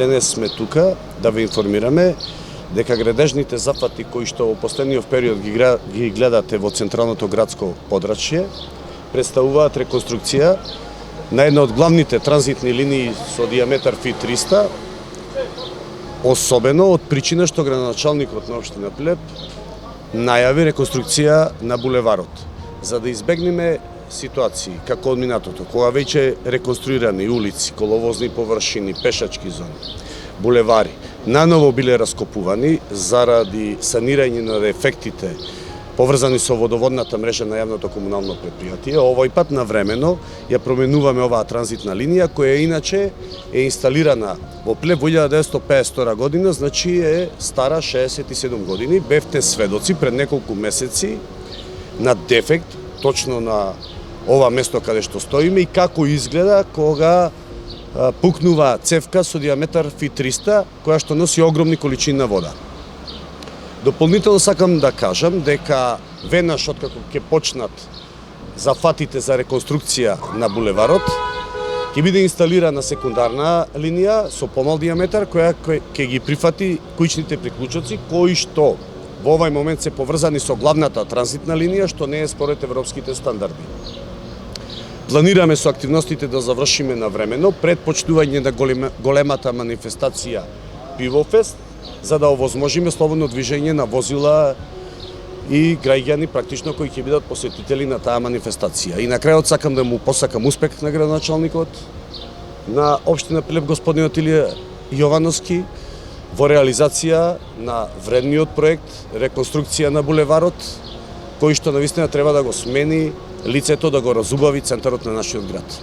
денес сме тука да ве информираме дека градежните зафати кои што во последниот период ги гледате во централното градско подрачје представуваат реконструкција на една од главните транзитни линии со диаметар фит 300, особено од причина што градоначалникот на општина Плеб најави реконструкција на булеварот, за да избегнеме ситуации како од минатото, кога веќе реконструирани улици, коловозни површини, пешачки зони, булевари, наново биле раскопувани заради санирање на дефектите поврзани со водоводната мрежа на јавното комунално предпријатие. Овој пат навремено ја променуваме оваа транзитна линија која иначе е инсталирана во Плеб во 1952 година, значи е стара 67 години. Бевте сведоци пред неколку месеци на дефект точно на ова место каде што стоиме и како изгледа кога пукнува цевка со диаметар фит 300 која што носи огромни количини на вода. Дополнително сакам да кажам дека веднаш откако ќе почнат зафатите за реконструкција на булеварот, ќе биде инсталирана секундарна линија со помал диаметар која ќе ги прифати кујчните приклучоци кои што во овој момент се поврзани со главната транзитна линија што не е според европските стандарди. Планираме со активностите да завршиме навремено пред почнување на големата манифестација Пивофест, за да овозможиме слободно движење на возила и граѓани практично кои ќе бидат посетители на таа манифестација. И на крајот сакам да му посакам успех на градоначалникот на општина Плеб господинот Илија Јовановски во реализација на вредниот проект реконструкција на булеварот, кој што навистина треба да го смени лицето, да го разубави центарот на нашиот град.